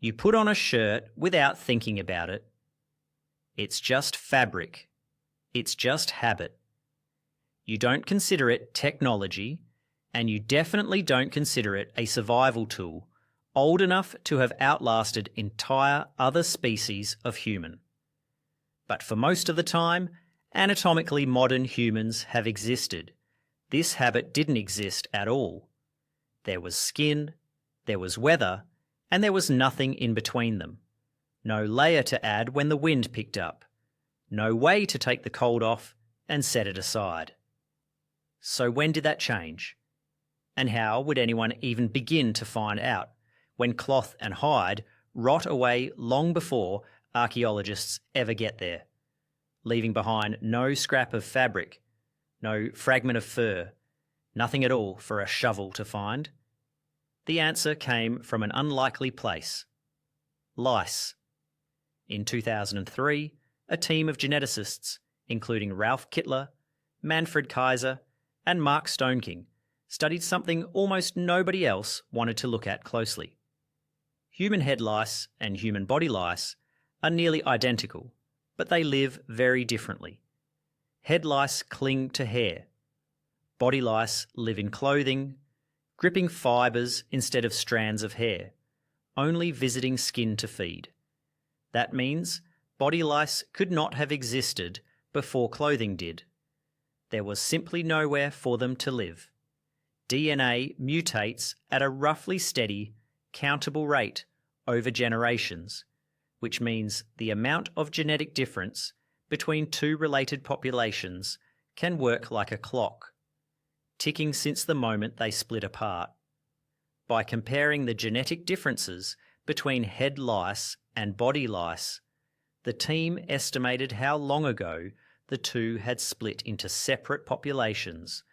You put on a shirt without thinking about it. It's just fabric. It's just habit. You don't consider it technology, and you definitely don't consider it a survival tool old enough to have outlasted entire other species of human. But for most of the time, anatomically modern humans have existed. This habit didn't exist at all. There was skin, there was weather, and there was nothing in between them. No layer to add when the wind picked up. No way to take the cold off and set it aside. So when did that change? And how would anyone even begin to find out when cloth and hide rot away long before archaeologists ever get there, leaving behind no scrap of fabric, no fragment of fur, nothing at all for a shovel to find? The answer came from an unlikely place: lice. In 2003, a team of geneticists, including Ralph Kittler, Manfred Kaiser, and Mark Stoneking, studied something almost nobody else wanted to look at closely. Human head lice and human body lice are nearly identical, but they live very differently. Head lice cling to hair. Body lice live in clothing, gripping fibres instead of strands of hair, only visiting skin to feed. That means body lice could not have existed before clothing did. There was simply nowhere for them to live. DNA mutates at a roughly steady, countable rate over generations, which means the amount of genetic difference between two related populations can work like a clock, ticking since the moment they split apart. By comparing the genetic differences between head lice and body lice, the team estimated how long ago the two had split into separate populations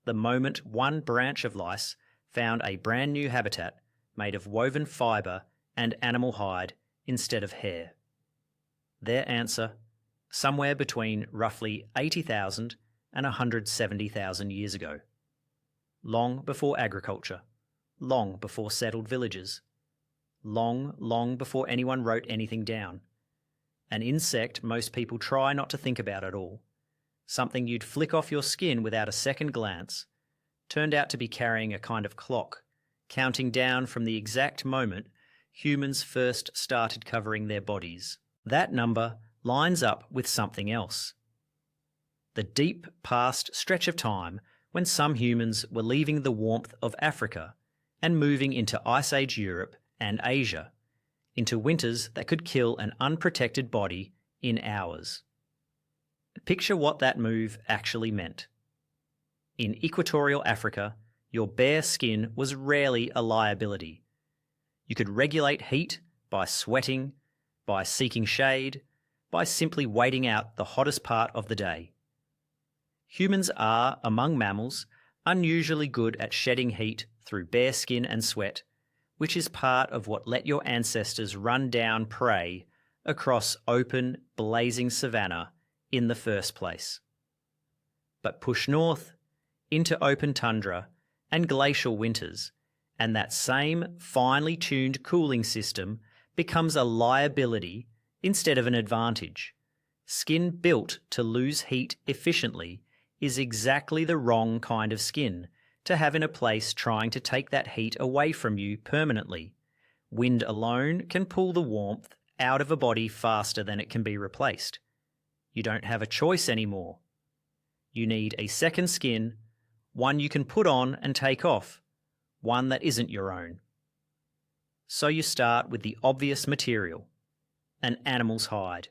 the moment one branch of lice found a brand new habitat made of woven fibre and animal hide instead of hair. Their answer: somewhere between roughly 80,000 and 170,000 years ago. Long before agriculture, long before settled villages, long before anyone wrote anything down. An insect most people try not to think about at all. Something you'd flick off your skin without a second glance, turned out to be carrying a kind of clock, counting down from the exact moment humans first started covering their bodies. That number lines up with something else. The deep past stretch of time when some humans were leaving the warmth of Africa and moving into Ice Age Europe and Asia, into winters that could kill an unprotected body in hours. Picture what that move actually meant. In equatorial Africa, your bare skin was rarely a liability. You could regulate heat by sweating, by seeking shade, by simply waiting out the hottest part of the day. Humans are, among mammals, unusually good at shedding heat through bare skin and sweat, which is part of what let your ancestors run down prey across open, blazing savanna in the first place. But push north, into open tundra and glacial winters, and that same finely tuned cooling system becomes a liability instead of an advantage. Skin built to lose heat efficiently is exactly the wrong kind of skin to have in a place trying to take that heat away from you permanently. Wind alone can pull the warmth out of a body faster than it can be replaced. You don't have a choice anymore. You need a second skin, one you can put on and take off, one that isn't your own. So you start with the obvious material, an animal's hide.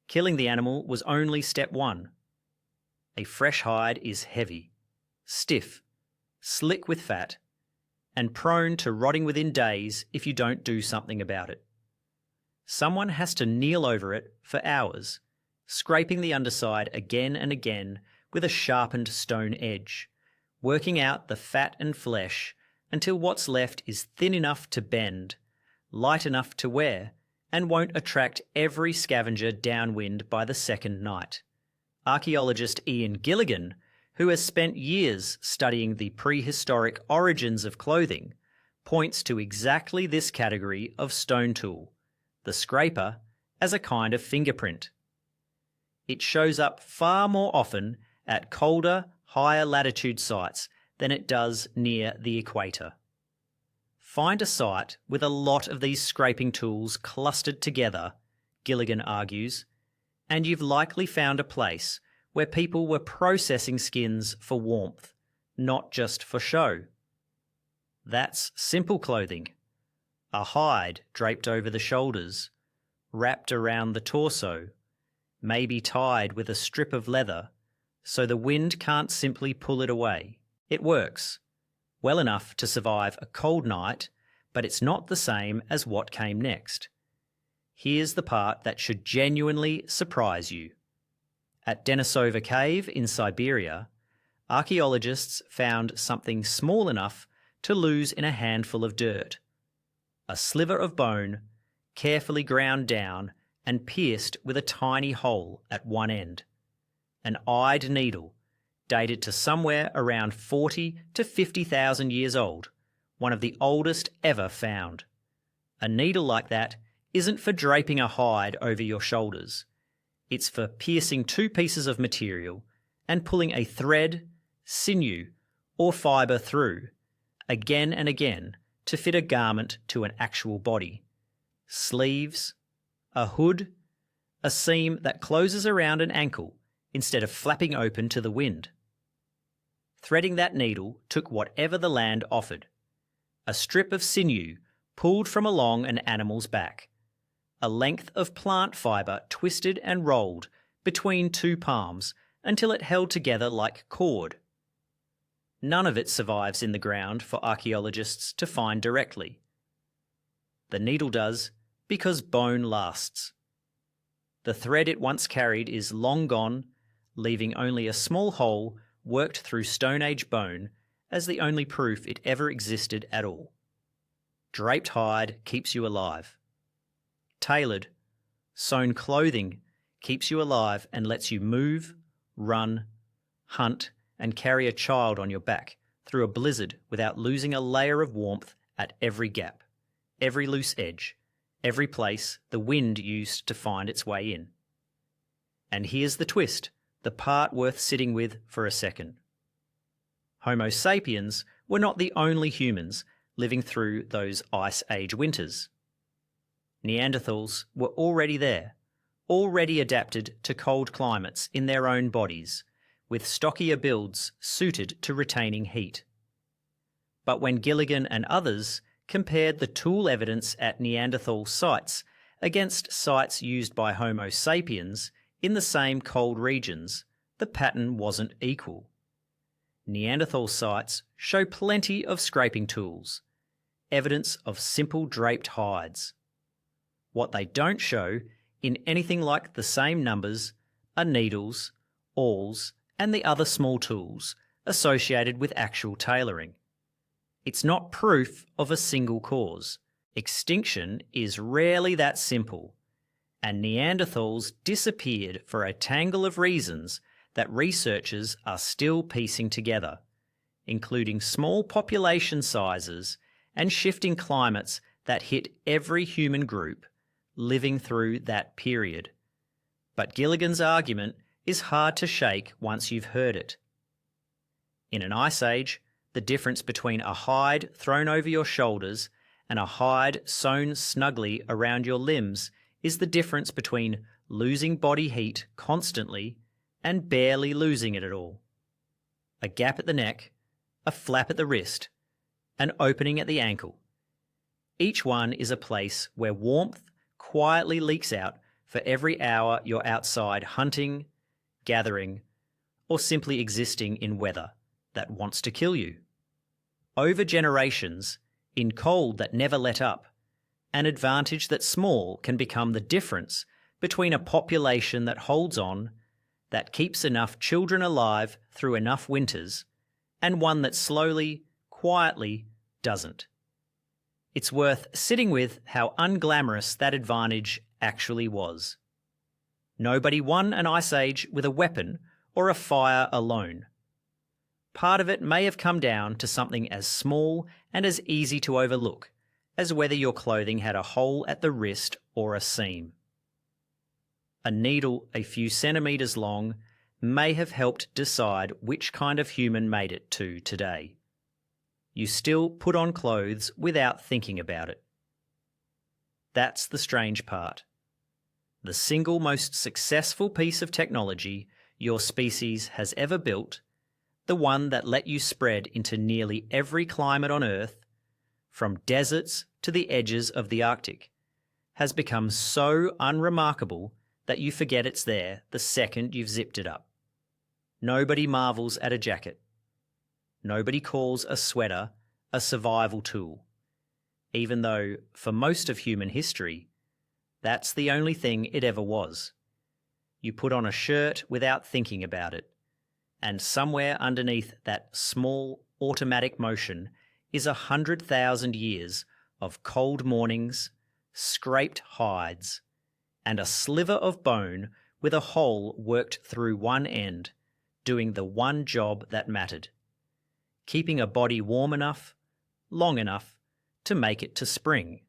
Killing the animal was only step one. A fresh hide is heavy, stiff, slick with fat, and prone to rotting within days if you don't do something about it. Someone has to kneel over it for hours, scraping the underside again and again with a sharpened stone edge, working out the fat and flesh until what's left is thin enough to bend, light enough to wear, and won't attract every scavenger downwind by the second night. Archaeologist Ian Gilligan, who has spent years studying the prehistoric origins of clothing, points to exactly this category of stone tool, the scraper, as a kind of fingerprint. It shows up far more often at colder, higher latitude sites than it does near the equator. Find a site with a lot of these scraping tools clustered together, Gilligan argues, and you've likely found a place where people were processing skins for warmth, not just for show. That's simple clothing. A hide draped over the shoulders, wrapped around the torso, maybe tied with a strip of leather so the wind can't simply pull it away. It works well enough to survive a cold night, but it's not the same as what came next. Here's the part that should genuinely surprise you. At Denisova Cave in Siberia, archaeologists found something small enough to lose in a handful of dirt. A sliver of bone, carefully ground down and pierced with a tiny hole at one end. An eyed needle, dated to somewhere around 40 to 50,000 years old, one of the oldest ever found. A needle like that isn't for draping a hide over your shoulders. It's for piercing two pieces of material and pulling a thread, sinew, or fibre through, again and again, to fit a garment to an actual body. Sleeves, a hood, a seam that closes around an ankle instead of flapping open to the wind. Threading that needle took whatever the land offered. A strip of sinew pulled from along an animal's back. A length of plant fibre twisted and rolled between two palms until it held together like cord. None of it survives in the ground for archaeologists to find directly. The needle does because bone lasts. The thread it once carried is long gone, leaving only a small hole worked through Stone Age bone as the only proof it ever existed at all. Draped hide keeps you alive. Tailored, sewn clothing keeps you alive and lets you move, run, hunt, and carry a child on your back through a blizzard without losing a layer of warmth at every gap, every loose edge, every place the wind used to find its way in. And here's the twist, the part worth sitting with for a second. Homo sapiens were not the only humans living through those Ice Age winters. Neanderthals were already there, already adapted to cold climates in their own bodies, with stockier builds suited to retaining heat. But when Gilligan and others compared the tool evidence at Neanderthal sites against sites used by Homo sapiens in the same cold regions, the pattern wasn't equal. Neanderthal sites show plenty of scraping tools, evidence of simple draped hides. What they don't show, in anything like the same numbers, are needles, awls, and the other small tools associated with actual tailoring. It's not proof of a single cause. Extinction is rarely that simple, and Neanderthals disappeared for a tangle of reasons that researchers are still piecing together, including small population sizes and shifting climates that hit every human group living through that period. But Gilligan's argument is hard to shake once you've heard it. In an ice age, the difference between a hide thrown over your shoulders and a hide sewn snugly around your limbs is the difference between losing body heat constantly and barely losing it at all. A gap at the neck, a flap at the wrist, an opening at the ankle. Each one is a place where warmth quietly leaks out for every hour you're outside hunting, gathering, or simply existing in weather that wants to kill you. Over generations, in cold that never let up, an advantage that small can become the difference between a population that holds on, that keeps enough children alive through enough winters, and one that slowly, quietly doesn't. It's worth sitting with how unglamorous that advantage actually was. Nobody won an ice age with a weapon or a fire alone. part of it may have come down to something as small and as easy to overlook as whether your clothing had a hole at the wrist or a seam. A needle a few centimetres long may have helped decide which kind of human made it to today. You still put on clothes without thinking about it. That's the strange part. The single most successful piece of technology your species has ever built, the one that let you spread into nearly every climate on Earth, from deserts to the edges of the Arctic, has become so unremarkable that you forget it's there the second you've zipped it up. Nobody marvels at a jacket. Nobody calls a sweater a survival tool, even though, for most of human history, that's the only thing it ever was. You put on a shirt without thinking about it, and somewhere underneath that small automatic motion is 100,000 years of cold mornings, scraped hides, and a sliver of bone with a hole worked through one end, doing the one job that mattered: keeping a body warm enough, long enough, to make it to spring.